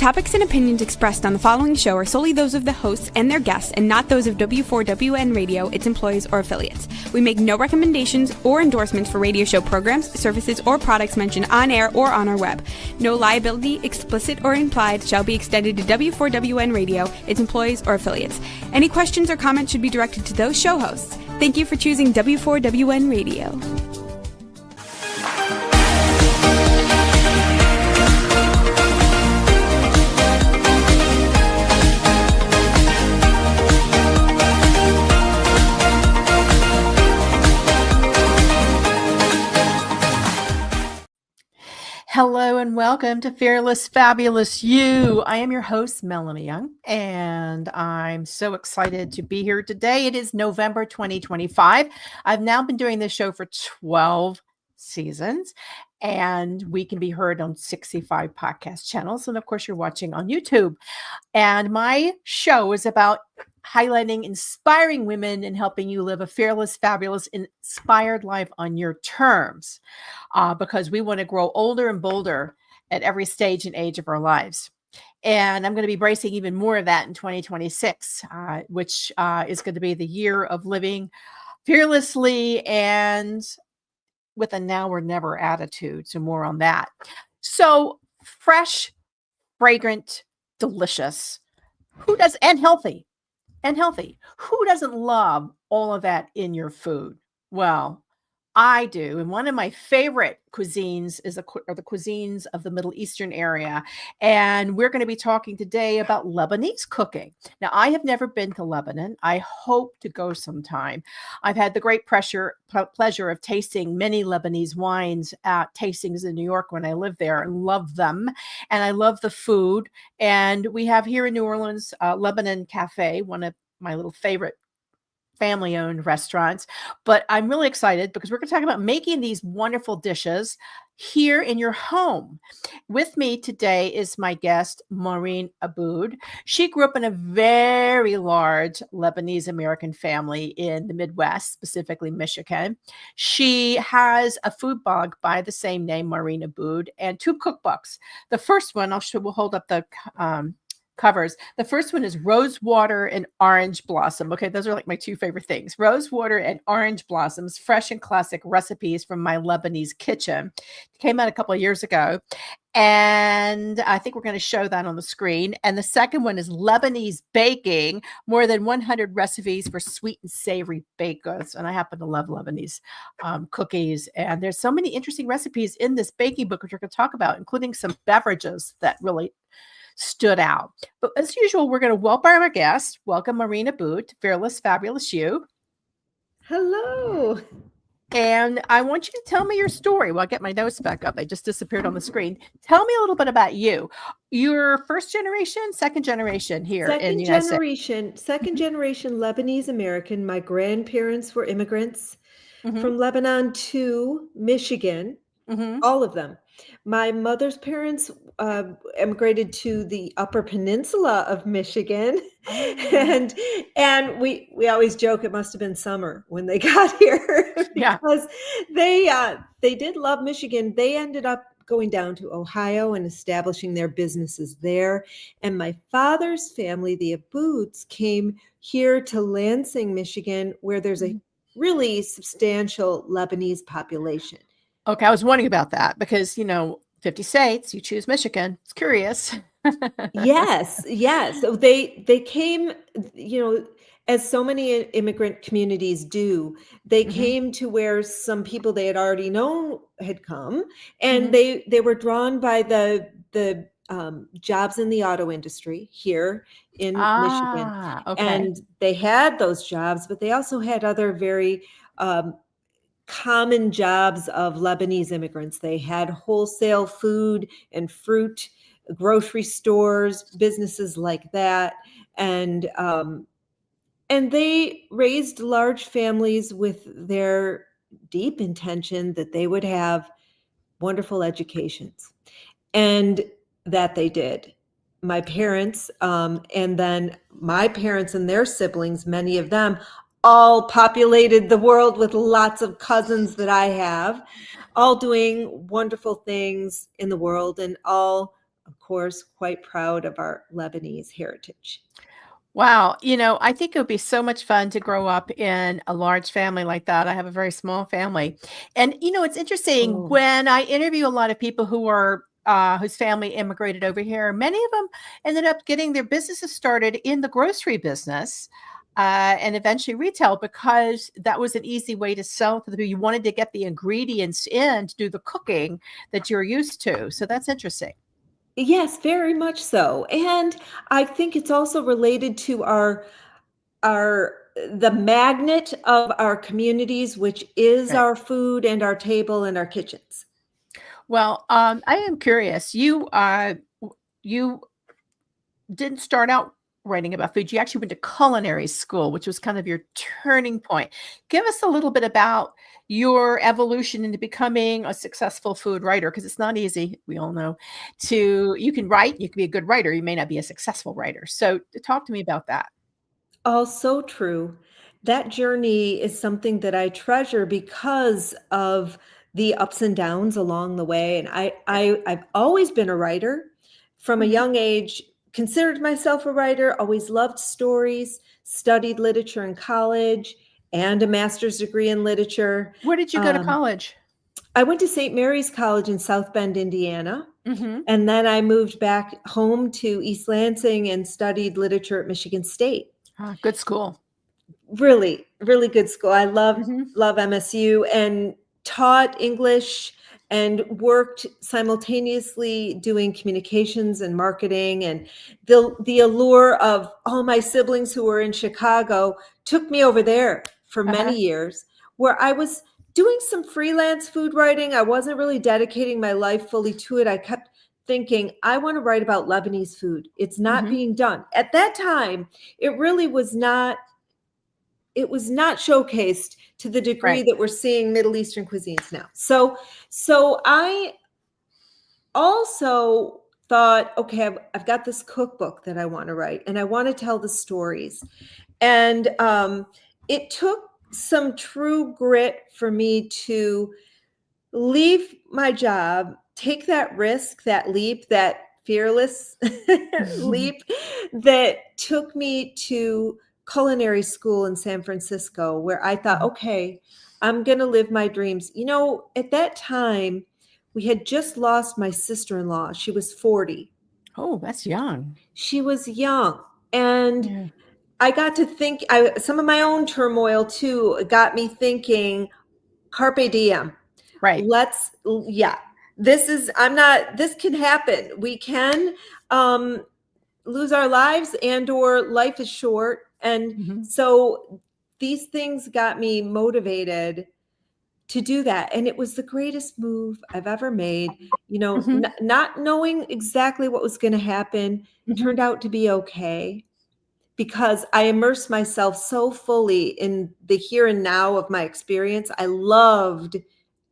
topics and opinions expressed on the following show are solely those of the hosts and their guests and not those of W4WN Radio, its employees, or affiliates. We make no recommendations or endorsements for radio show programs, services, or products mentioned on air or on our web. No liability, explicit or implied, shall be extended to W4WN Radio, its employees, or affiliates. Any questions or comments should be directed to those show hosts. Thank you for choosing W4WN Radio. Hello and welcome to Fearless, Fabulous You. I am your host, Melanie Young, and I'm so excited to be here today. It is November 2025. I've now been doing this show for 12 seasons, and we can be heard on 65 podcast channels. And of course, you're watching on YouTube. And my show is about highlighting inspiring women and helping you live a fearless, fabulous, inspired life on your terms, because we want to grow older and bolder at every stage and age of our lives. And I'm going to be bracing even more of that in 2026, which is going to be the year of living fearlessly and with a now or never attitude. So more on that. So fresh, fragrant, delicious, and healthy. Who doesn't love all of that in your food? Well, I do. And one of my favorite cuisines are the cuisines of the Middle Eastern area. And we're going to be talking today about Lebanese cooking. Now, I have never been to Lebanon. I hope to go sometime. I've had the great pleasure of tasting many Lebanese wines at tastings in New York when I lived there and love them. And I love the food. And we have here in New Orleans, Lebanon Cafe, one of my little favorite family-owned restaurants. But I'm really excited because we're going to talk about making these wonderful dishes here in your home. With me today is my guest, Maureen Abood. She grew up in a very large Lebanese-American family in the Midwest, specifically Michigan. She has a food blog by the same name, Maureen Abood, and two cookbooks. The first one, we'll hold up the covers. The first one is Rosewater and Orange Blossom. Okay, those are like my two favorite things. Rosewater and Orange Blossoms, fresh and classic recipes from my Lebanese kitchen. It came out a couple of years ago. And I think we're going to show that on the screen. And the second one is Lebanese Baking, more than 100 recipes for sweet and savory baked goods. And I happen to love Lebanese cookies. And there's so many interesting recipes in this baking book, which we're going to talk about, including some beverages that really stood out. But as usual, we're going to welcome our guest. Welcome Maureen Abood to Fearless, Fabulous You. Hello. And I want you to tell me your story. Well, I'll get my notes back up. They just disappeared on the screen. Tell me a little bit about you. You're first generation, second generation here in the United States? Second generation Lebanese-American. My grandparents were immigrants from Lebanon to Michigan, all of them. My mother's parents emigrated to the Upper Peninsula of Michigan, and we always joke it must have been summer when they got here because they did love Michigan. They ended up going down to Ohio and establishing their businesses there. And my father's family, the Aboods, came here to Lansing, Michigan, where there's a really substantial Lebanese population. Okay, I was wondering about that because, 50 states, you choose Michigan. It's curious. Yes. So they came, as so many immigrant communities do, they came to where some people they had already known had come, and they were drawn by the jobs in the auto industry here in Michigan. Okay. And they had those jobs, but they also had other very common jobs of Lebanese immigrants. They had wholesale food and fruit, grocery stores, businesses like that. And they raised large families with their deep intention that they would have wonderful educations. And that they did. My parents, and then my parents and their siblings, many of them, all populated the world with lots of cousins that I have, all doing wonderful things in the world and all of course, quite proud of our Lebanese heritage. Wow. I think it would be so much fun to grow up in a large family like that. I have a very small family. And, it's interesting Oh, when I interview a lot of people whose family immigrated over here, many of them ended up getting their businesses started in the grocery business. And eventually retail, because that was an easy way to sell to the people. You wanted to get the ingredients in to do the cooking that you're used to. So that's interesting. yes, very much so. And I think it's also related to our the magnet of our communities, which is Right. our food and our table and our kitchens. Well, I am curious. You didn't start out writing about food. You actually went to culinary school, which was kind of your turning point. Give us a little bit about your evolution into becoming a successful food writer, because it's not easy. We all know. You can write, you can be a good writer. You may not be a successful writer. So talk to me about that. All so true. That journey is something that I treasure because of the ups and downs along the way. And I've always been a writer from a Mhm. young age, considered myself a writer, always loved stories, studied literature in college and a master's degree in literature. Where did you go to Um, college? I went to St. Mary's College in South Bend, Indiana. Hmm. And then I moved back home to East Lansing and studied literature at Michigan State. Good school. Really, really good school. I Hmm. love MSU, and taught English and worked simultaneously doing communications and marketing. And the allure of all my siblings who were in Chicago took me over there for many Uh-huh. years, where I was doing some freelance food writing. I wasn't really dedicating my life fully to it. I kept thinking, I want to write about Lebanese food. It's not Hmm. being done. At that time, it really was not, it was not showcased to the degree Right. that we're seeing Middle Eastern cuisines now. So I also thought, okay, I've got this cookbook that I want to write, and I want to tell the stories. And it took some true grit for me to leave my job, take that risk, that leap, that fearless leap that took me to culinary school in San Francisco, where I thought, Mhm. okay, I'm going to live my dreams. At that time, we had just lost my sister-in-law. She was 40. Oh, that's young. She was young. And Yeah. I got to think, some of my own turmoil too got me thinking, carpe diem. Right. Let's, yeah, this can happen. We can lose our lives, and or life is short. And Mhm. so these things got me motivated to do that. And it was the greatest move I've ever made. Mhm. Not knowing exactly what was going to happen Mhm. turned out to be okay, because I immersed myself so fully in the here and now of my experience. I loved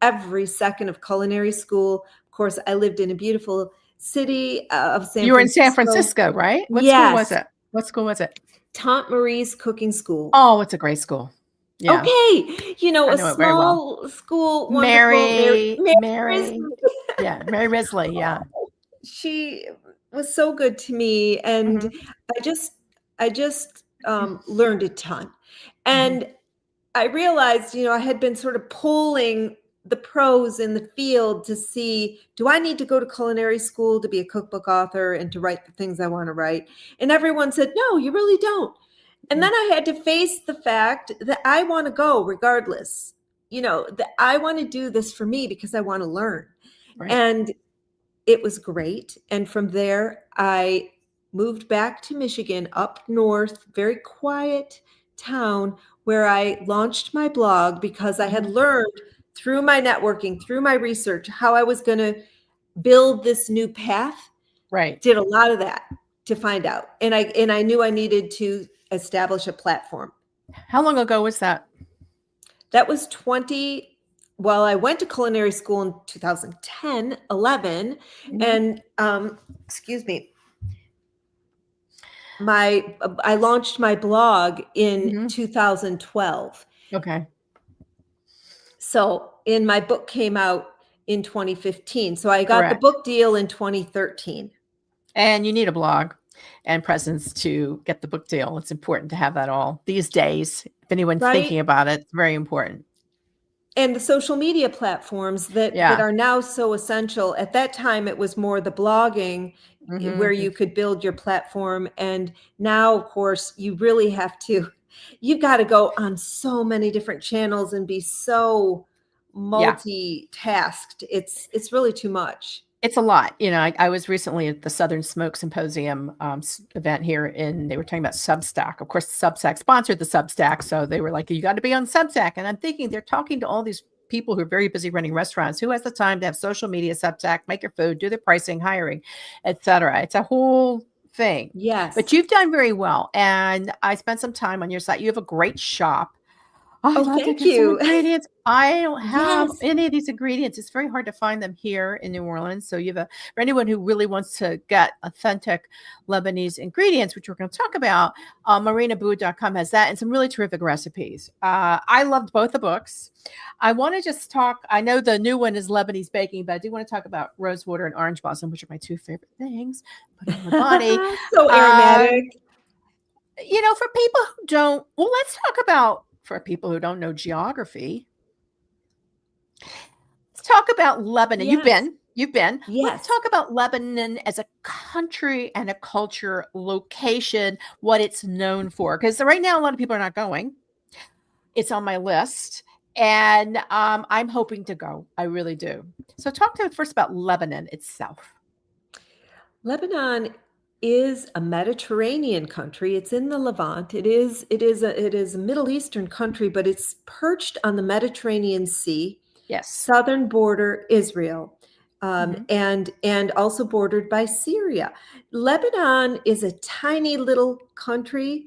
every second of culinary school. Of course, I lived in a beautiful city of San You were in San Francisco. Francisco, right? What school was Yes, it? What school was it? Tante Marie's Cooking School. Oh, it's a great school. Yeah, Okay, I a know it very well. small school, wonderful. Mary Mary Mary yeah, Mary Risley, yeah. she was so good to me, and Mhm. I just learned a ton. Mhm. And I realized, I had been sort of polling the pros in the field to see, do I need to go to culinary school to be a cookbook author and to write the things I want to write? And everyone said, no, you really don't. And Yeah, then I had to face the fact that I want to go regardless, that I want to do this for me because I want to learn. right. And it was great. And from there, I moved back to Michigan, up north, very quiet town, where I launched my blog because I had Mhm. learned through my networking, through my research, how I was going to build this new path. Right. Did a lot of that to find out. And I knew I needed to establish a platform. How long ago was that? That was 20. Well, I went to culinary school in 2010, 11, Mhm. and excuse me, I launched my blog in Mhm. 2012. Okay. So, my book came out in 2015. So I got the Correct. book deal in 2013. And you need a blog and presence to get the book deal. It's important to have that all these days. If anyone's thinking about it, it's very important. And the social media platforms that are now so essential. At that time, it was more the blogging where you could build your platform. And now, of course, you really you've got to go on so many different channels and be so multitasked. It's really too much. It's a lot. I was recently at the Southern Smoke Symposium event here, and they were talking about Substack. Of course, Substack sponsored the Substack. So they were like, you got to be on Substack. And I'm thinking they're talking to all these people who are very busy running restaurants. Who has the time to have social media, Substack, make your food, do the pricing, hiring, etc. It's a whole thing. Yes. But you've done very well. And I spent some time on your site. You have a great shop. Oh, thank you. Ingredients. I don't have any of these ingredients. It's very hard to find them here in New Orleans. So you have for anyone who really wants to get authentic Lebanese ingredients, which we're going to talk about, MaureenAbood.com has that and some really terrific recipes. I loved both the books. I want to just talk. I know the new one is Lebanese baking, but I do want to talk about rosewater and orange blossom, which are my two favorite things. Put on the body. So aromatic. For people who don't, let's talk about. For people who don't know geography, let's talk about Lebanon. Yes. You've been. Yes. Let's talk about Lebanon as a country and a culture, location, what it's known for. Because right now, a lot of people are not going. It's on my list, and I'm hoping to go. I really do. So talk to me first about Lebanon itself. Lebanon is a Mediterranean country. It's in the Levant. It is a Middle Eastern country, but it's perched on the Mediterranean Sea. Yes. Southern border Israel, and also bordered by Syria. Lebanon is a tiny little country,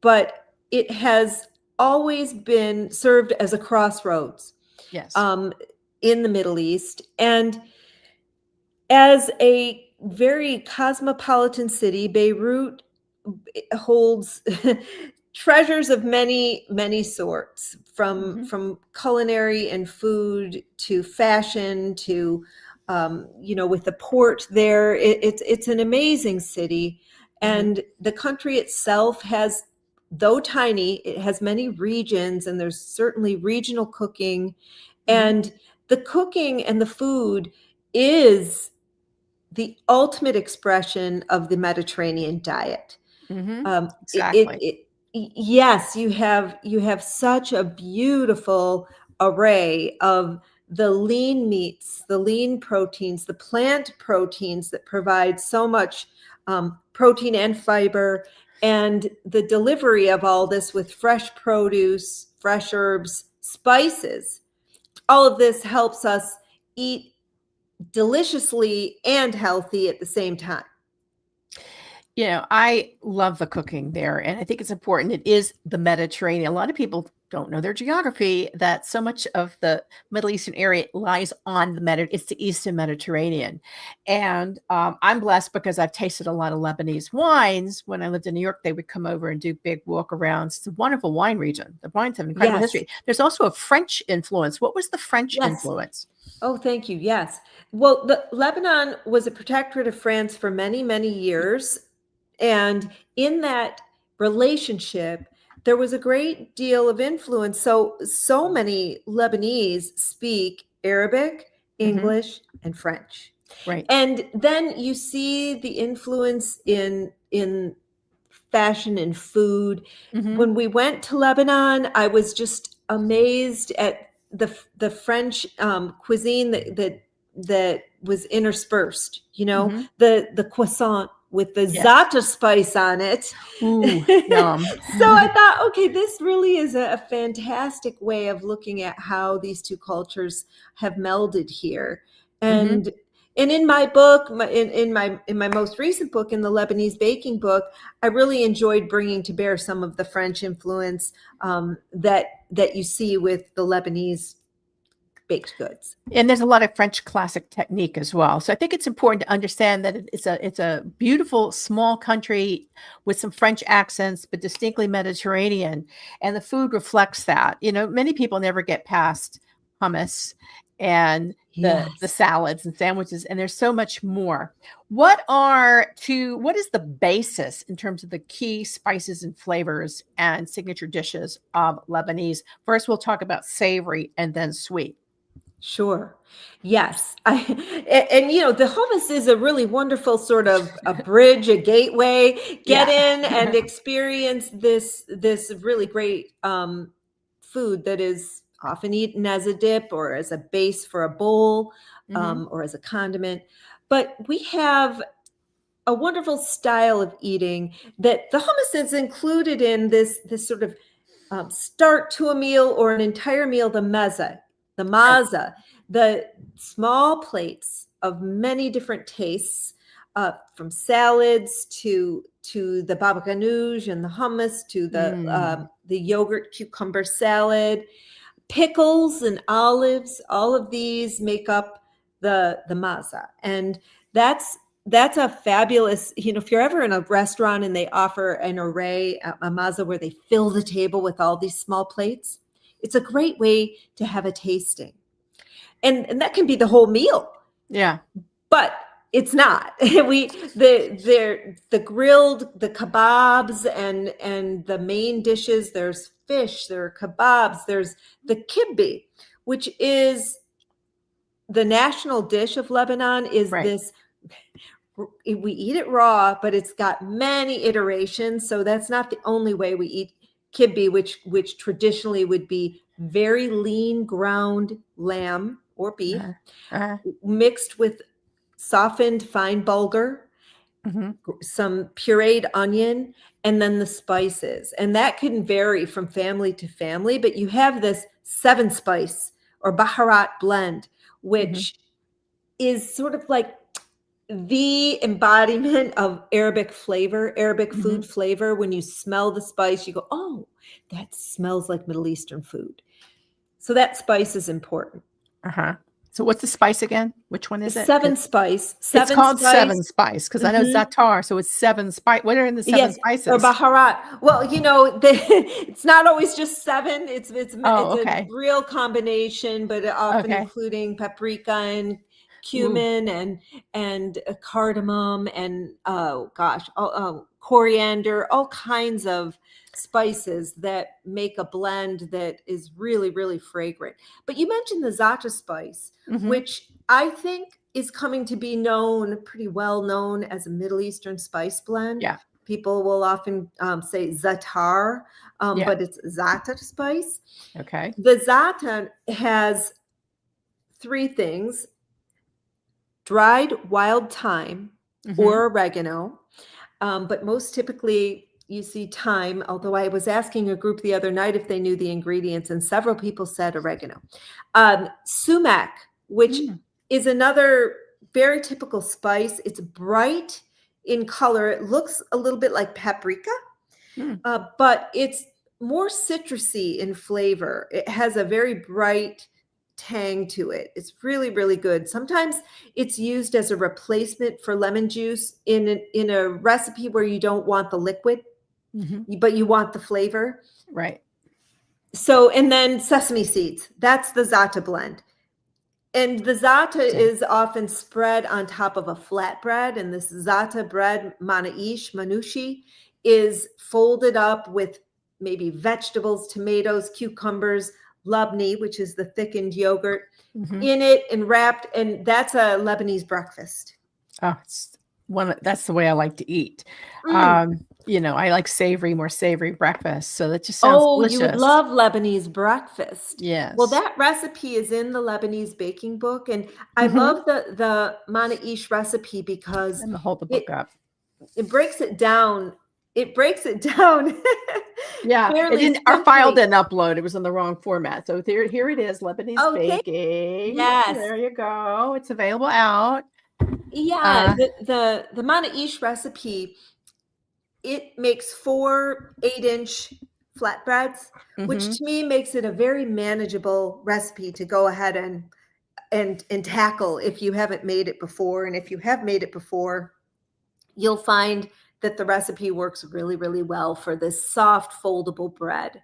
but it has always been served as a crossroads. Yes. In the Middle East, and as a very cosmopolitan city, Beirut holds treasures of many, many sorts, from culinary and food to fashion to, with the port there. It's an amazing city. And the country itself has, though tiny, it has many regions, and there's certainly regional cooking. And the cooking and the food is the ultimate expression of the Mediterranean diet. Exactly. Yes, you have such a beautiful array of the lean meats, the lean proteins, the plant proteins that provide so much protein and fiber, and the delivery of all this with fresh produce, fresh herbs, spices. All of this helps us eat deliciously and healthy at the same time. I love the cooking there, and I think it's important. It is the Mediterranean. A lot of people don't know their geography, that so much of the Middle Eastern area lies on the Mediterranean. It's the Eastern Mediterranean. And I'm blessed because I've tasted a lot of Lebanese wines. When I lived in New York, they would come over and do big walk-arounds. It's a wonderful wine region. The wines have incredible history. There's also a French influence. What was the French influence? Oh, thank you. Yes. Well, Lebanon was a protectorate of France for many, many years. And in that relationship, there was a great deal of influence. So many Lebanese speak Arabic, English, and French. Right. And then you see the influence in fashion and food. When we went to Lebanon, I was just amazed at the French cuisine that was interspersed. The croissant with the za'atar spice on it. Ooh, yum. So I thought, okay, this really is a fantastic way of looking at how these two cultures have melded here. And in my book, in my most recent book, in the Lebanese baking book, I really enjoyed bringing to bear some of the French influence that you see with the Lebanese baked goods. And there's a lot of French classic technique as well. So I think it's important to understand that it's a beautiful small country with some French accents, but distinctly Mediterranean. And the food reflects that. Many people never get past hummus and the Yes. salads and sandwiches, and there's so much more. What is the basis in terms of the key spices and flavors and signature dishes of Lebanese? First, we'll talk about savory and then sweet. Sure. Yes. And the hummus is a really wonderful sort of a bridge, a gateway. Get in and experience this really great food that is often eaten as a dip or as a base for a bowl, or as a condiment. But we have a wonderful style of eating that the hummus is included in this sort of start to a meal or an entire meal, the maza, the small plates of many different tastes, from salads to the baba ganoush and the hummus to the yogurt cucumber salad, pickles and olives. All of these make up the maza, and that's a fabulous, if you're ever in a restaurant and they offer an array, a maza where they fill the table with all these small plates, it's a great way to have a tasting. And that can be the whole meal. Yeah. But it's not. The grilled, the kebabs and the main dishes, there's fish, there are kebabs, there's the kibbe, which is the national dish of Lebanon, is this. We eat it raw, but it's got many iterations. So that's not the only way we eat kibbe, which traditionally would be very lean ground lamb or beef, mixed with softened fine bulgur, some pureed onion, and then the spices. And that can vary from family to family, but you have this 7-spice or baharat blend, which is sort of like the embodiment of Arabic flavor, Arabic food flavor. When you smell the spice, you go, oh, that smells like Middle Eastern food. So that spice is important. So what's the spice again? Which one is it? 7-spice. It's called 7-spice because I know za'atar, so it's 7 spice. What are in the 7 spices? Or baharat. Well, it's not always just 7. It's a real combination, but often including paprika and cumin and cardamom and coriander, all kinds of spices that make a blend that is really, really fragrant. But you mentioned the za'atar spice, which I think is coming to be pretty well known as a Middle Eastern spice blend. Yeah. People will often say za'atar, but it's za'atar spice. Okay. The za'atar has 3 things: dried wild thyme or oregano, but most typically you see thyme, although I was asking a group the other night if they knew the ingredients, and several people said oregano. Sumac, which is another very typical spice. It's bright in color. It looks a little bit like paprika, but it's more citrusy in flavor. It has a very bright tang to it. It's really, really good. Sometimes it's used as a replacement for lemon juice in a recipe where you don't want the liquid, but you want the flavor. Right. So, and then sesame seeds. That's the za'atar blend. And the za'atar is often spread on top of a flatbread. And this za'atar bread, manushi, is folded up with maybe vegetables, tomatoes, cucumbers, labni, which is the thickened yogurt, in it and wrapped. And that's a Lebanese breakfast. Oh, that's the way I like to eat. I like more savory breakfast. So that just sounds delicious. You would love Lebanese breakfast. Yes. Well, that recipe is in the Lebanese baking book. And I love the manaish recipe because I'm going to hold the book up. It breaks it down. Yeah. Our file didn't upload. It was in the wrong format. So here it is, Lebanese baking. Yes. There you go. It's available out. Yeah. The manaish recipe, it makes 4 8-inch flatbreads, which to me makes it a very manageable recipe to go ahead and tackle if you haven't made it before. And if you have made it before, you'll find that the recipe works really, really well for this soft foldable bread.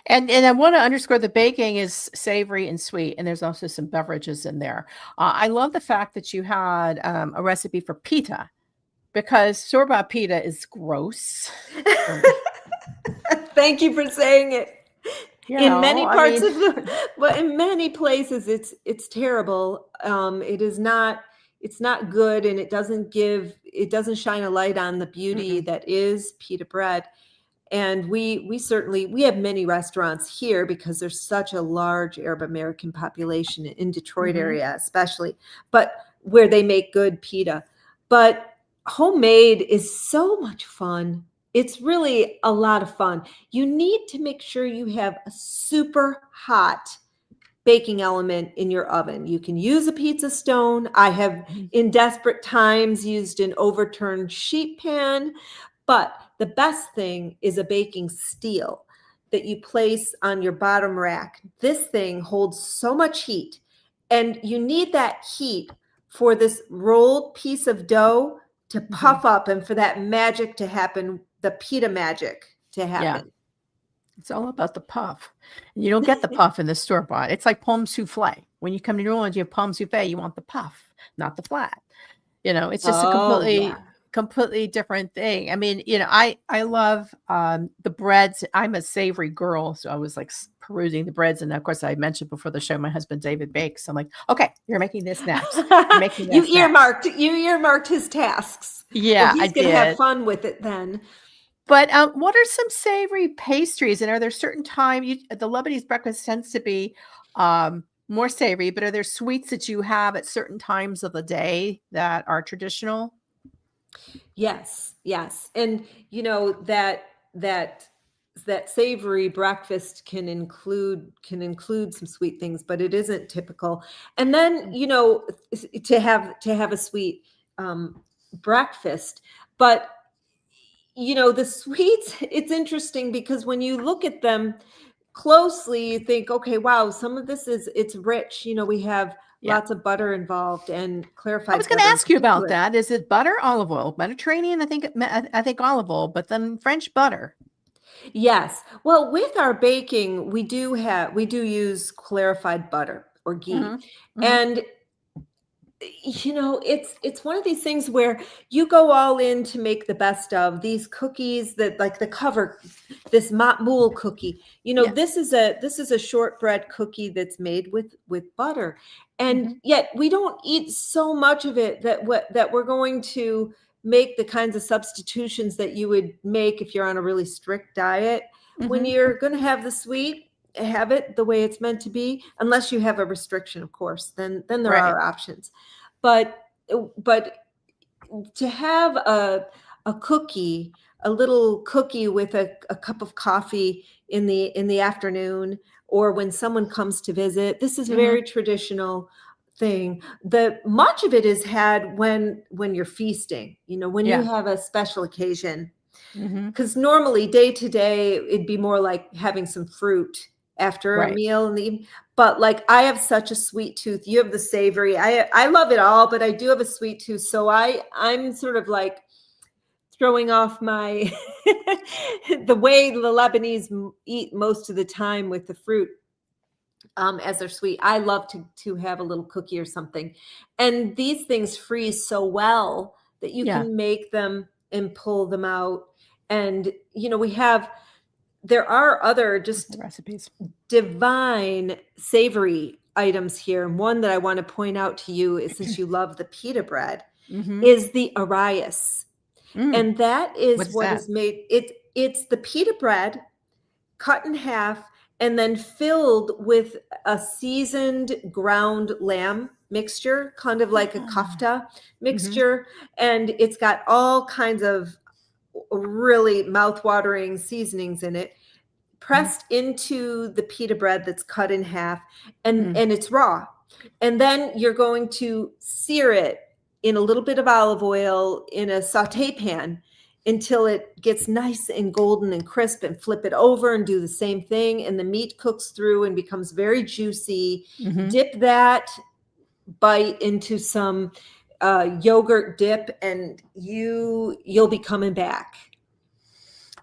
And I want to underscore the baking is savory and sweet, and there's also some beverages in there. I love the fact that you had a recipe for pita, because store-bought pita is gross for me. Thank you for saying it. In many places, it's terrible. It's not good, and it doesn't shine a light on the beauty that is pita bread. And we have many restaurants here because there's such a large Arab American population in Detroit area, especially, but where they make good pita. But homemade is so much fun. It's really a lot of fun. You need to make sure you have a super hot baking element in your oven. You can use a pizza stone. I have in desperate times used an overturned sheet pan, but the best thing is a baking steel that you place on your bottom rack. This thing holds so much heat, and you need that heat for this rolled piece of dough to puff up and for that magic to happen, the pita magic to happen. Yeah. It's all about the puff. And you don't get the puff in the store-bought. It's like pomme souffle. When you come to New Orleans, you have pomme souffle, you want the puff, not the flat. It's just a completely different thing. I mean, I love the breads. I'm a savory girl, so I was like perusing the breads, and of course I mentioned before the show my husband David bakes. So I'm like, okay, you're making this next. You earmarked his tasks. Yeah, well, he's gonna have fun with it then. But what are some savory pastries? And are there certain times the Lebanese breakfast tends to be more savory, but are there sweets that you have at certain times of the day that are traditional? Yes. And that savory breakfast can include some sweet things, but it isn't typical. And then, to have a sweet breakfast, but the sweets, it's interesting because when you look at them closely, you think, okay, wow, some of this it's rich. We have lots of butter involved and clarified. I was going to ask you about that. Is it butter, olive oil, Mediterranean? I think olive oil, but then French butter. Yes. Well, with our baking, we do use clarified butter or ghee, and it's one of these things where you go all in to make the best of these cookies that like the cover, this matmoul cookie. This is a shortbread cookie that's made with butter, and yet we don't eat so much of it that we're going to make the kinds of substitutions that you would make if you're on a really strict diet. When you're going to have the sweet, have it the way it's meant to be, unless you have a restriction, of course, then there are options. But to have a cookie, a little cookie with a cup of coffee in the afternoon, or when someone comes to visit, this is a very traditional thing. Much of it is had when you're feasting, when you have a special occasion. Because normally day to day, it'd be more like having some fruit after a meal in the evening. But like, I have such a sweet tooth. You have the savory. I love it all, but I do have a sweet tooth. So I'm sort of like throwing off my the way the Lebanese eat most of the time with the fruit as they're sweet. I love to have a little cookie or something. And these things freeze so well that you can make them and pull them out. And, there are other just recipes, divine savory items here. And one that I want to point out to you is, since you love the pita bread, is the arayas. And that is is made. It's the pita bread cut in half and then filled with a seasoned ground lamb mixture, kind of like a kafta mixture. And it's got all kinds of really mouth-watering seasonings in it, pressed into the pita bread that's cut in half, and it's raw. And then you're going to sear it in a little bit of olive oil in a saute pan until it gets nice and golden and crisp, and flip it over and do the same thing. And the meat cooks through and becomes very juicy. Dip that bite into some yogurt dip, and you'll be coming back.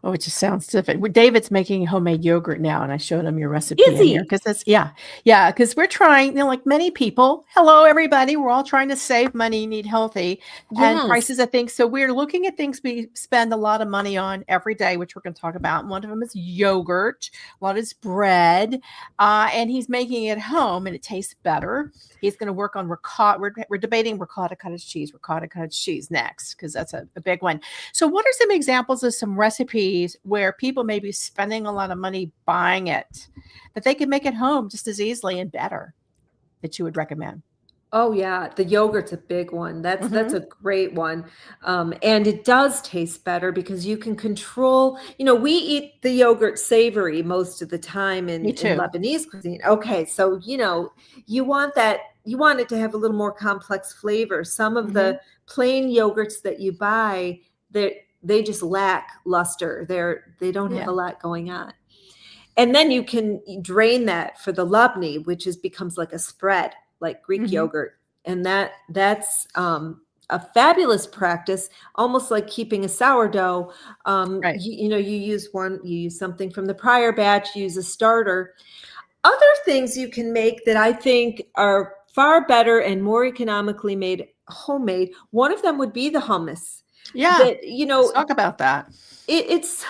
Oh, it just sounds different. David's making homemade yogurt now, and I showed him your recipe Is in here he? because that's yeah. Because we're trying, like many people. Hello, everybody. We're all trying to save money, need healthy, and Yes. prices of things. So we're looking at things we spend a lot of money on every day, which we're going to talk about. And one of them is yogurt. A lot is bread, and he's making it at home, and it tastes better. He's going to work on ricotta. We're debating ricotta cottage cheese next because that's a big one. So what are some examples of some recipes where people may be spending a lot of money buying it, but they can make it home just as easily and better, that you would recommend? Oh yeah, the yogurt's a big one. That's a great one. And it does taste better because you can control, we eat the yogurt savory most of the time Me in too. Lebanese cuisine. Okay, so you want it to have a little more complex flavor. Some of the plain yogurts that you buy, they just lack luster. They don't have a lot going on. And then you can drain that for the labni, which becomes like a spread, like Greek yogurt. And that's a fabulous practice, almost like keeping a sourdough. Right. You use something from the prior batch, you use a starter. Other things you can make that I think are far better and more economically made homemade. One of them would be the hummus. Yeah. That, Let's talk about that. It's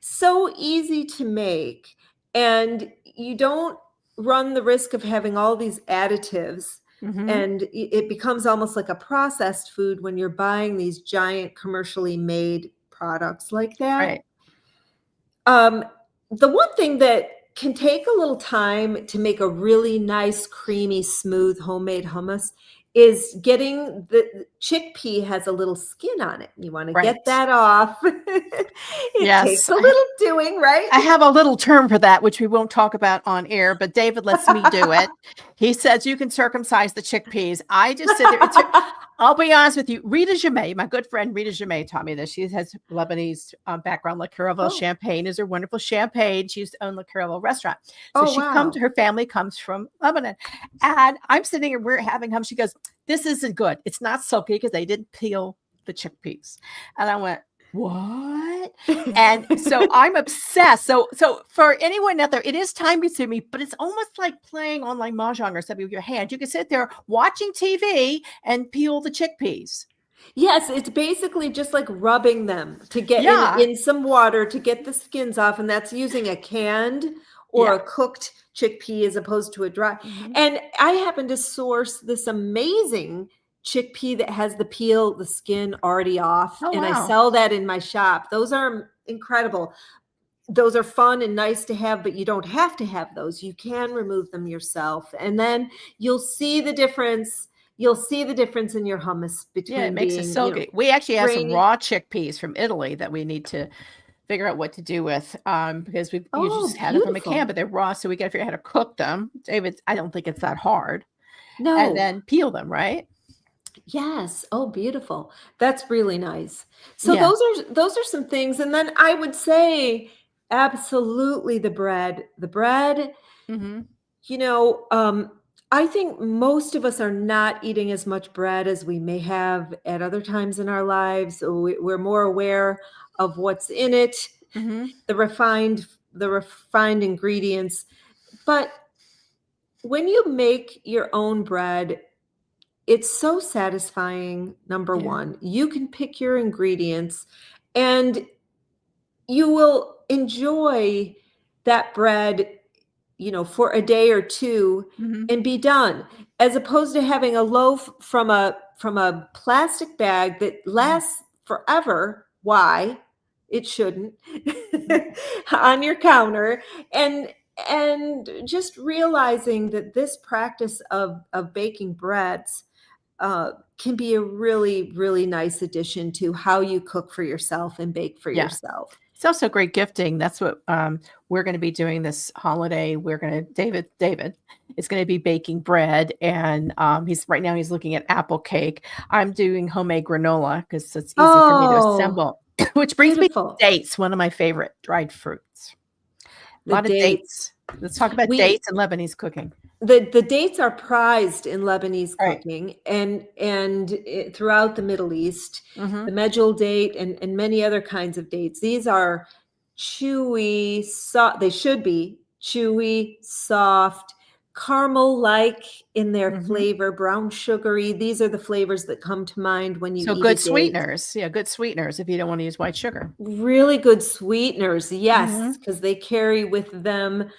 so easy to make, and you don't run the risk of having all these additives. And it becomes almost like a processed food when you're buying these giant commercially made products like that. Right. The one thing that can take a little time to make a really nice, creamy, smooth homemade hummus is getting the chickpea has a little skin on it. You want to get that off. It takes a little doing, right? I have a little term for that, which we won't talk about on air, but David lets me do it. He says you can circumcise the chickpeas. I just sit there. I'll be honest with you. Rita Jamay, my good friend Rita Jamay, taught me this. She has Lebanese background. La Caravelle Champagne is her wonderful champagne. She used to own La Caravelle restaurant. So her family comes from Lebanon. And I'm sitting here, we're having hummus. She goes, this isn't good. It's not silky because they didn't peel the chickpeas. And I went, what? And so I'm obsessed. So for anyone out there, it is time consuming, but it's almost like playing online mahjong or something with your hand. You can sit there watching TV and peel the chickpeas. Yes, it's basically just like rubbing them to get in some water to get the skins off. And that's using a canned or a cooked chickpea as opposed to a dry. And I happen to source this amazing chickpea that has the skin already off. And I sell that in my shop. Those are incredible. Those are fun and nice to have, but you don't have to have those. You can remove them yourself. And then you'll see the difference. You'll see the difference in your hummus between it makes it so good. We actually have some raw chickpeas from Italy that we need to figure out what to do with because we've just had them from a can, but they're raw. So we got to figure out how to cook them. David, I don't think it's that hard. No. And then peel them, right? Yes. Oh, beautiful. That's really nice. So those are some things. And then I would say absolutely the bread. I think most of us are not eating as much bread as we may have at other times in our lives. So we're more aware of what's in it, the refined ingredients. But when you make your own bread, it's so satisfying. Number one, you can pick your ingredients and you will enjoy that bread, for a day or two and be done, as opposed to having a loaf from a plastic bag that lasts forever. Why? It shouldn't on your counter. And just realizing that this practice of baking breads can be a really, really nice addition to how you cook for yourself and bake for yourself. It's also great gifting. That's what we're going to be doing this holiday. David is going to be baking bread, and he's looking at apple cake. I'm doing homemade granola because it's easy for me to assemble. Which brings me to dates, one of my favorite dried fruits. A lot of dates. Let's talk about dates and Lebanese cooking. The dates are prized in Lebanese cooking and throughout the Middle East, the medjool date and many other kinds of dates. These are chewy, they should be chewy, soft, caramel-like in their flavor, brown sugary. These are the flavors that come to mind when you So eat a good date. sweeteners. Yeah, good sweeteners if you don't want to use white sugar. Really good sweeteners, yes, because they carry with them,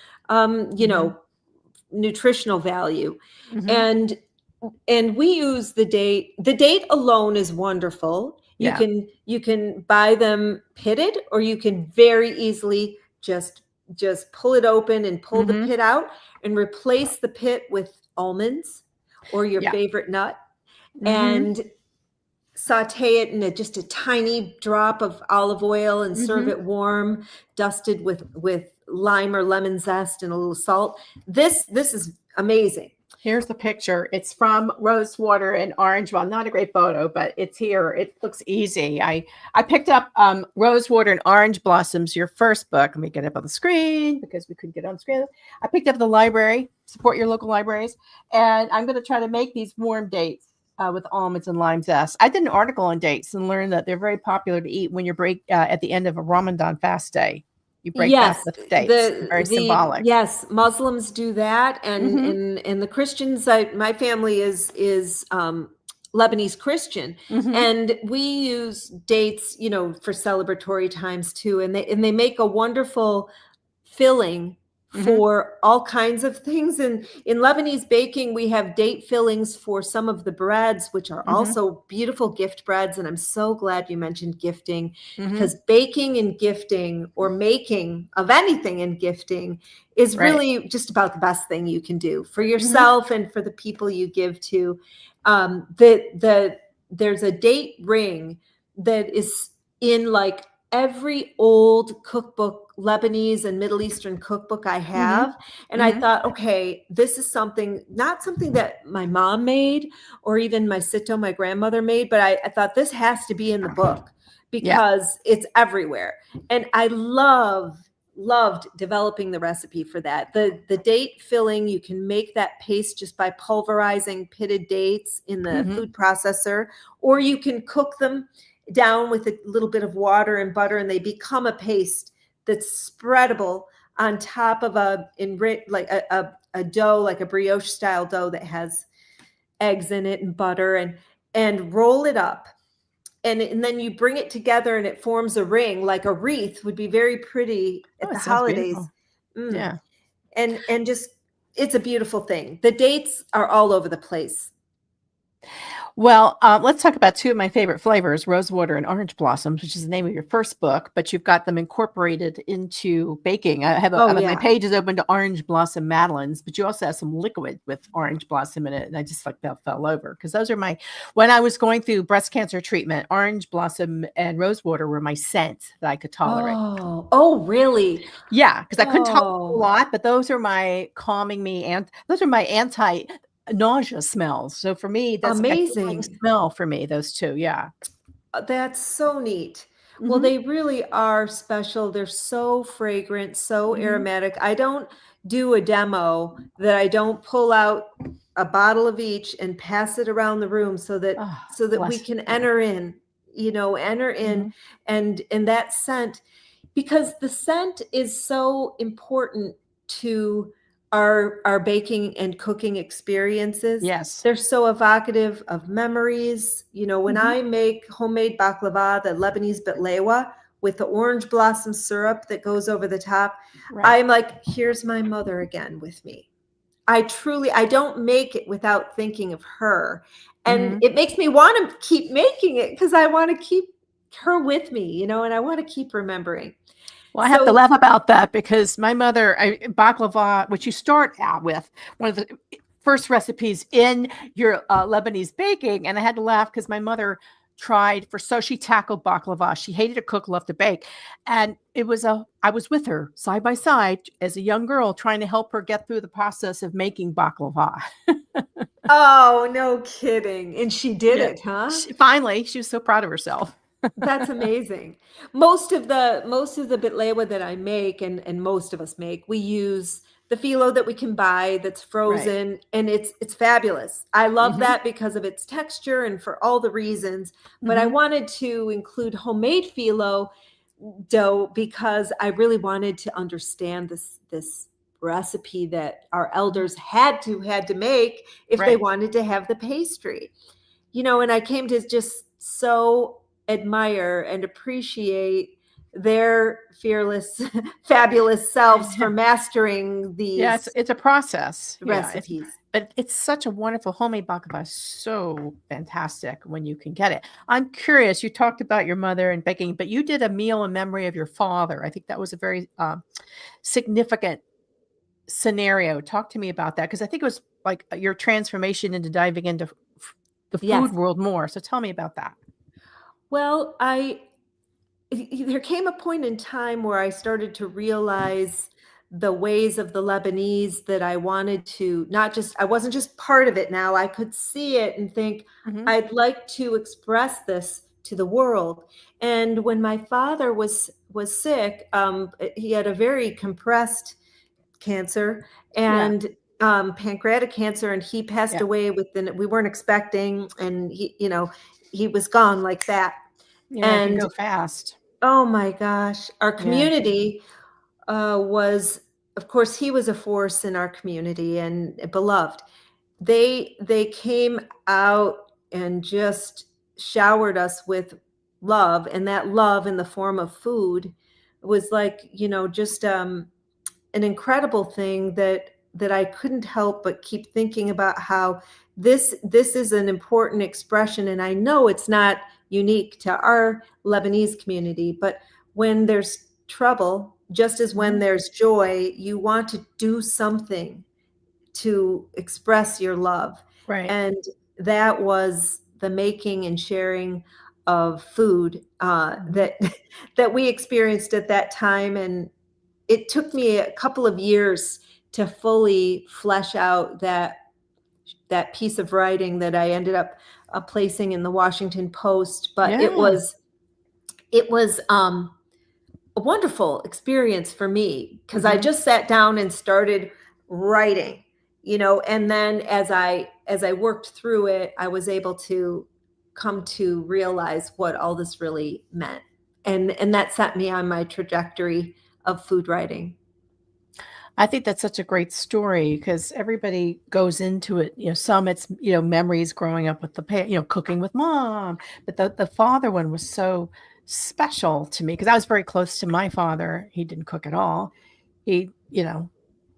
nutritional value. And we use the date. The date alone is wonderful. You can buy them pitted, or you can very easily just pull it open and pull the pit out and replace the pit with almonds or your favorite nut, and saute it in just a tiny drop of olive oil and serve it warm, dusted with lime or lemon zest and a little salt. This is amazing. Here's the picture. It's from rosewater and orange. Well, not a great photo, but it's here. It looks easy. I picked up Rosewater and Orange Blossoms, your first book. Let me get it up on the screen because we couldn't get it on the screen. I picked up the library. Support your local libraries. And I'm going to try to make these warm dates with almonds and lime zest. I did an article on dates and learned that they're very popular to eat when you break at the end of a Ramadan fast day. You break fast with dates. Very symbolic. Yes, Muslims do that, and the Christians. My family is Lebanese Christian, and we use dates, for celebratory times too. And they make a wonderful filling for all kinds of things. And in Lebanese baking, we have date fillings for some of the breads, which are also beautiful gift breads. And I'm so glad you mentioned gifting, because baking and gifting, or making of anything and gifting, is really just about the best thing you can do for yourself and for the people you give to. There's a date ring that is in like every old cookbook, Lebanese and Middle Eastern cookbook I have. And I thought, okay, this is not something that my mom made, or even my Sito, my grandmother, made, but I thought this has to be in the book because it's everywhere. And I loved developing the recipe for that. The date filling, you can make that paste just by pulverizing pitted dates in the food processor, or you can cook them down with a little bit of water and butter, and they become a paste that's spreadable on top of a dough, like a brioche style dough that has eggs in it and butter, and roll it up. And then you bring it together and it forms a ring, like a wreath would be very pretty at the holidays. Yeah. And just, it's a beautiful thing. The dates are all over the place. Well, let's talk about two of my favorite flavors, Rosewater and Orange Blossoms, which is the name of your first book, but you've got them incorporated into baking. I have my page is open to Orange Blossom Madeleines, but you also have some liquid with Orange Blossom in it. And I just fell over, because those are when I was going through breast cancer treatment, Orange Blossom and Rosewater were my scent that I could tolerate. Oh, really? Yeah, because I couldn't tolerate a lot, but those are my calming me, and those are my nausea smells. So for me, that's amazing. Like a smell for me, those two. Yeah. That's so neat. Well, they really are special. They're so fragrant, so aromatic. I don't do a demo that I don't pull out a bottle of each and pass it around the room so that we can enter in, and that scent, because the scent is so important to our baking and cooking experiences. Yes. They're so evocative of memories. When I make homemade baklava, the Lebanese bitlewa, with the orange blossom syrup that goes over the top, I'm like, here's my mother again with me. I don't make it without thinking of her. And it makes me want to keep making it, because I want to keep her with me, and I want to keep remembering. Well, I have to laugh about that, because my mother, baklava, which you start out with, one of the first recipes in your Lebanese baking, and I had to laugh because my mother she tackled baklava. She hated to cook, loved to bake, and I was with her side by side as a young girl, trying to help her get through the process of making baklava. Oh, no kidding! And she did it, huh? Finally, she was so proud of herself. That's amazing. Most of the bitlewa that I make, and most of us make, we use the phyllo that we can buy that's frozen, and it's fabulous. I love that because of its texture and for all the reasons. But I wanted to include homemade phyllo dough because I really wanted to understand this recipe that our elders had to make if they wanted to have the pastry. And I came to just so admire and appreciate their fearless, fabulous selves for mastering these it's a process. recipes. But it's such a wonderful homemade baklava. So fantastic when you can get it. I'm curious, you talked about your mother and baking, but you did a meal in memory of your father. I think that was a very significant scenario. Talk to me about that, because I think it was like your transformation into diving into the food world more. So tell me about that. Well, there came a point in time where I started to realize the ways of the Lebanese that I wanted to I wasn't just part of it now. I could see it and think, I'd like to express this to the world. And when my father was sick, he had a very compressed cancer and pancreatic cancer, and he passed away we weren't expecting, and he was gone like that. And it can go fast. Oh my gosh. Our community was, of course, he was a force in our community and beloved. They came out and just showered us with love, and that love in the form of food was like, just an incredible thing that I couldn't help but keep thinking about how this is an important expression. And I know it's not unique to our Lebanese community, but when there's trouble, just as when there's joy, you want to do something to express your love. And that was the making and sharing of food that we experienced at that time. And it took me a couple of years to fully flesh out that piece of writing that I ended up placing in the Washington Post. But it was a wonderful experience for me, because I just sat down and started writing, and then as I worked through it, I was able to come to realize what all this really meant. And that set me on my trajectory of food writing. I think that's such a great story, because everybody goes into it. Some it's, memories growing up with cooking with mom, but the father one was so special to me, because I was very close to my father. He didn't cook at all. He,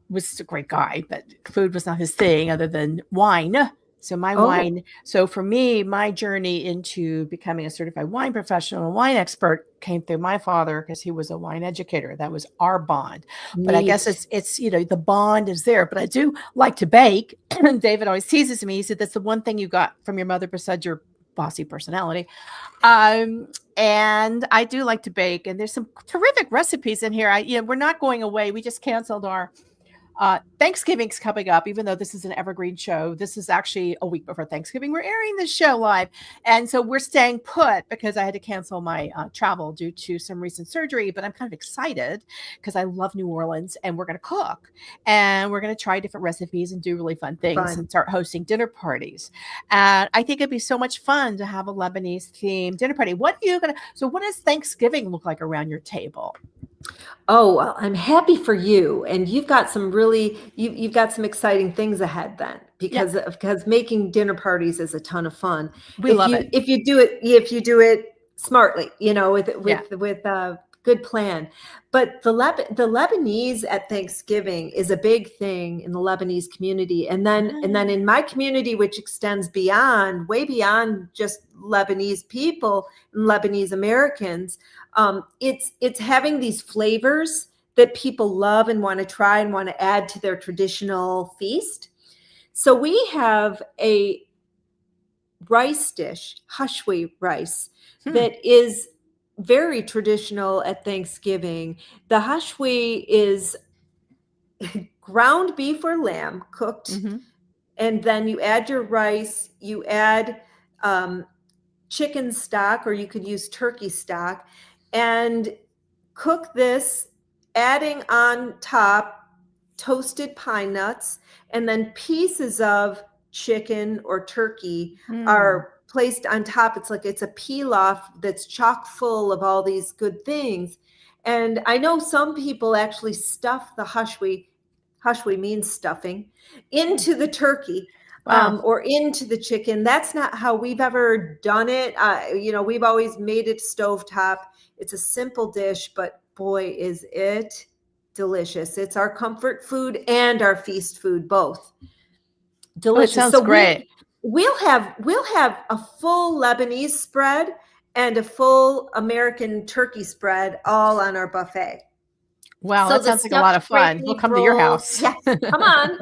was a great guy, but food was not his thing other than wine. So wine. So for me, my journey into becoming a certified wine professional, a wine expert, came through my father, because he was a wine educator. That was our bond. Neat. But I guess it's the bond is there. But I do like to bake. David always teases me. He said, that's the one thing you got from your mother besides your bossy personality. And I do like to bake. And there's some terrific recipes in here. We're not going away. We just canceled our Thanksgiving's coming up, even though this is an evergreen show. This is actually a week before Thanksgiving. We're airing this show live. And so we're staying put, because I had to cancel my travel due to some recent surgery. But I'm kind of excited, because I love New Orleans, and we're going to cook, and we're going to try different recipes and do really fun things and start hosting dinner parties. And I think it'd be so much fun to have a Lebanese themed dinner party. What does Thanksgiving look like around your table? Oh, well, I'm happy for you. And you've got some you've got some exciting things ahead then, because making dinner parties is a ton of fun. We love it. If you do it smartly, with a good plan. But the Lebanese at Thanksgiving is a big thing in the Lebanese community. And then in my community, which extends way beyond just Lebanese people and Lebanese-Americans, it's having these flavors that people love and want to try and want to add to their traditional feast. So we have a rice dish, hashwi rice, that is very traditional at Thanksgiving. The hashwi is ground beef or lamb cooked, and then you add your rice, you add chicken stock, or you could use turkey stock, and cook this, adding on top toasted pine nuts, and then pieces of chicken or turkey are placed on top. It's like it's a pilaf that's chock full of all these good things. And I know some people actually stuff the hashwi means stuffing, into the turkey. Wow. Or into the chicken. That's not how we've ever done it. We've always made it stovetop. It's a simple dish, but boy, is it delicious. It's our comfort food and our feast food, both. Delicious. Oh, it sounds great. We'll have a full Lebanese spread and a full American turkey spread all on our buffet. Wow, that sounds like a lot of fun. We'll come to your house. Yes, come on.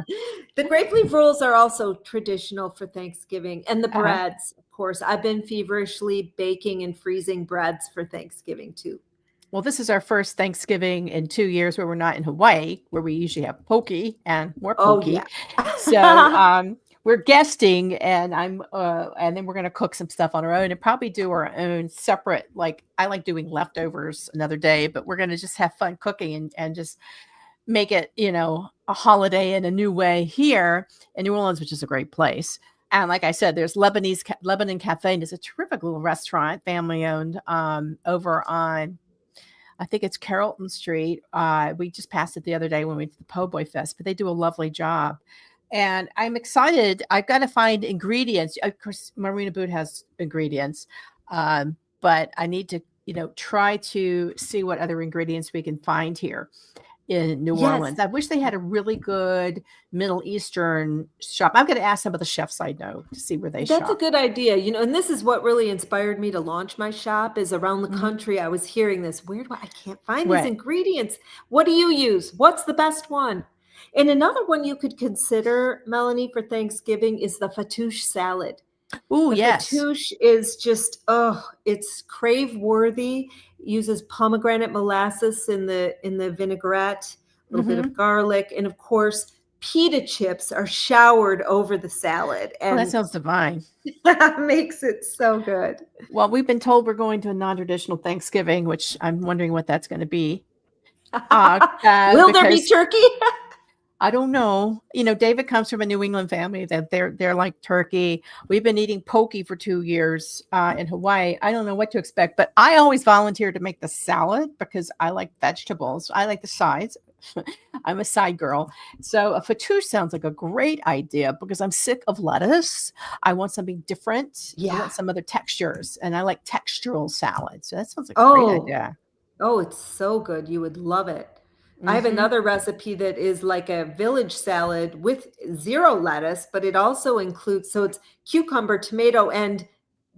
The grape leaf rolls are also traditional for Thanksgiving. And the breads, of course. I've been feverishly baking and freezing breads for Thanksgiving too. Well, this is our first Thanksgiving in 2 years where we're not in Hawaii, where we usually have poke and more poke. Oh, yeah. So we're guesting, and and then we're going to cook some stuff on our own and probably do our own separate. Like, I like doing leftovers another day, but we're going to just have fun cooking and just make it, a holiday in a new way here in New Orleans, which is a great place. And like I said, there's Lebanon Cafe, and it's a terrific little restaurant, family owned, over on, I think it's Carrollton Street. We just passed it the other day when we did the Po' Boy Fest, but they do a lovely job. And I'm excited. I've got to find ingredients. Of course, Maureen Abood has ingredients, but I need to, try to see what other ingredients we can find here in New Orleans. I wish they had a really good Middle Eastern shop. I'm going to ask some of the chefs I know to see where they shop. That's a good idea. And this is what really inspired me to launch my shop is around the country. I was hearing this, I can't find these ingredients. What do you use? What's the best one? And another one you could consider, Melanie, for Thanksgiving is the fattoush salad. Oh, yes. Fattoush is just, it's crave worthy. Uses pomegranate molasses in the vinaigrette, a little bit of garlic, and of course, pita chips are showered over the salad. And that sounds divine. Makes it so good. Well, we've been told we're going to a non-traditional Thanksgiving, which I'm wondering what that's going to be. Will there be turkey? I don't know. David comes from a New England family that they're like turkey. We've been eating poke for 2 years in Hawaii. I don't know what to expect, but I always volunteer to make the salad because I like vegetables. I like the sides. I'm a side girl. So a fattoush sounds like a great idea because I'm sick of lettuce. I want something different. Yeah. I want some other textures, and I like textural salad. So that sounds like a great idea. Oh, it's so good. You would love it. I have another recipe that is like a village salad with 0 lettuce, but it also includes, so it's cucumber, tomato, and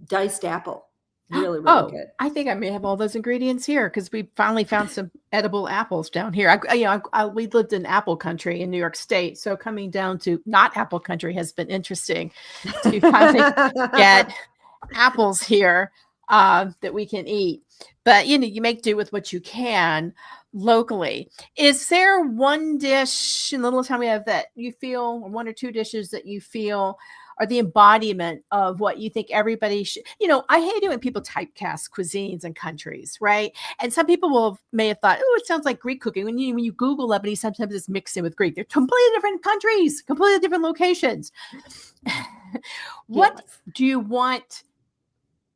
diced apple. Really, really good. I think I may have all those ingredients here because we finally found some edible apples down here. We lived in apple country in New York State, so coming down to not apple country has been interesting to finally get apples here that we can eat. But you make do with what you can locally. Is there one dish in the little time we have that you feel, or 1 or 2 dishes that you feel are the embodiment of what you think everybody should? I hate it when people typecast cuisines and countries, right? And some people may have thought, it sounds like Greek cooking. When you Google Lebanese, sometimes it's mixed in with Greek. They're completely different countries, completely different locations. What do you want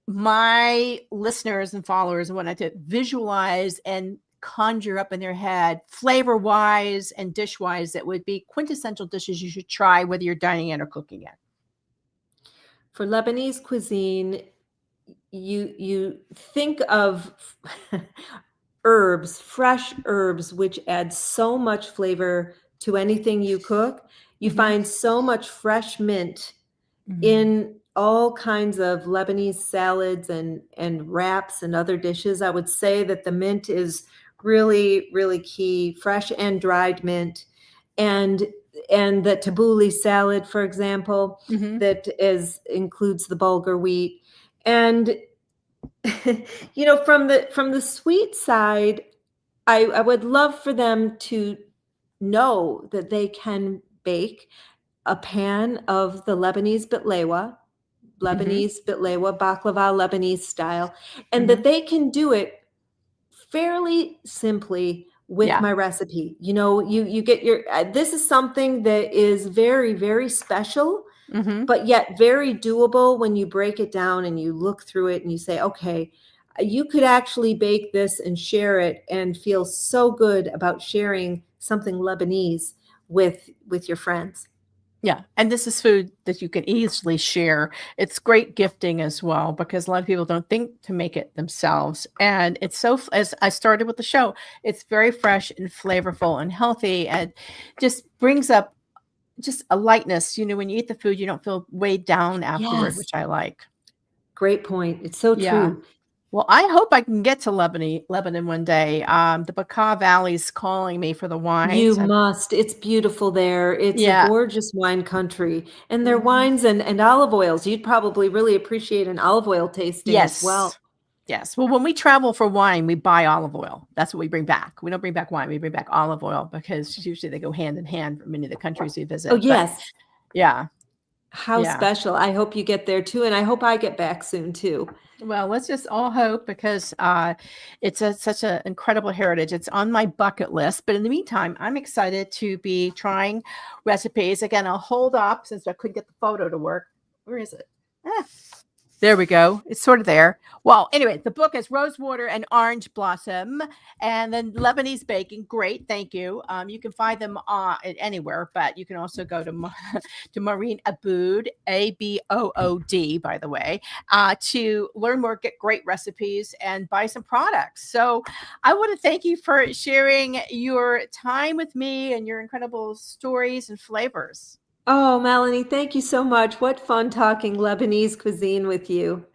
my listeners and followers and whatnot to visualize and conjure up in their head, flavor wise and dish wise, that would be quintessential dishes you should try, whether you're dining in or cooking in? For Lebanese cuisine, you think of herbs, fresh herbs, which add so much flavor to anything you cook. You find so much fresh mint in all kinds of Lebanese salads and wraps and other dishes. I would say that the mint is really, really key, fresh and dried mint. And the tabbouleh salad, for example, that includes the bulgur wheat. And from the sweet side, I would love for them to know that they can bake a pan of the Lebanese bitlewa, baklava, Lebanese style, and that they can do it fairly simply with my recipe. You get this is something that is very, very special but yet very doable when you break it down and you look through it and you say, okay, you could actually bake this and share it and feel so good about sharing something Lebanese with your friends. Yeah. And this is food that you can easily share. It's great gifting as well, because a lot of people don't think to make it themselves. And it's as I started with the show, it's very fresh and flavorful and healthy, and just brings up just a lightness. When you eat the food, you don't feel weighed down afterward, Yes. which I like. Great point. It's so true. Well, I hope I can get to Lebanon one day. The Bekaa Valley's calling me for the wines. You must. It's beautiful there. It's a gorgeous wine country. And their wines and olive oils, you'd probably really appreciate an olive oil tasting as well. Yes. Well, when we travel for wine, we buy olive oil. That's what we bring back. We don't bring back wine. We bring back olive oil, because usually they go hand in hand for many of the countries we visit. Oh, yes. But, how special. I hope you get there too. And I hope I get back soon too. Well, let's just all hope, because it's such an incredible heritage. It's on my bucket list. But in the meantime, I'm excited to be trying recipes. Again, I'll hold up since I couldn't get the photo to work. Where is it? There we go. It's sort of there. Well, anyway, the book is Rosewater and Orange Blossom, and then Lebanese baking. Great. Thank you. You can find them anywhere, but you can also go to Maureen Abood, Abood, by the way, to learn more, get great recipes, and buy some products. So I want to thank you for sharing your time with me and your incredible stories and flavors. Oh, Melanie, thank you so much. What fun talking Lebanese cuisine with you.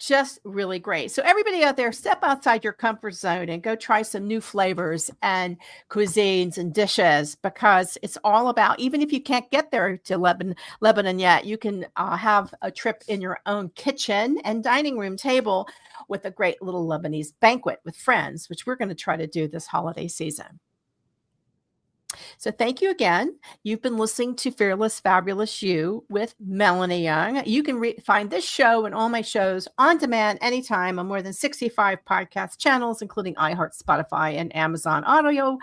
Just really great. So everybody out there, step outside your comfort zone and go try some new flavors and cuisines and dishes, because it's all about, even if you can't get there to Lebanon yet, you can have a trip in your own kitchen and dining room table with a great little Lebanese banquet with friends, which we're going to try to do this holiday season. So thank you again. You've been listening to Fearless, Fabulous You with Melanie Young. You can find this show and all my shows on demand anytime on more than 65 podcast channels, including iHeart, Spotify, and Amazon Audio.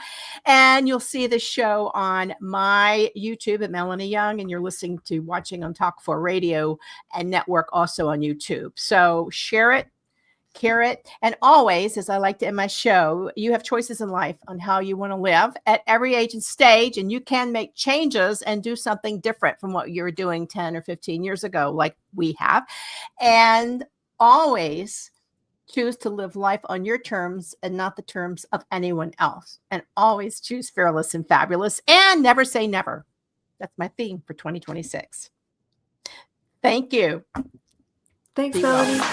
And you'll see the show on my YouTube at Melanie Young, and you're watching on Talk 4 Radio and Network, also on YouTube. So share it, care it. And always, as I like to end my show, you have choices in life on how you want to live at every age and stage, and you can make changes and do something different from what you were doing 10 or 15 years ago, like we have. And always choose to live life on your terms and not the terms of anyone else. And always choose fearless and fabulous, and never say never. That's my theme for 2026. Thank you. Thanks, Melanie.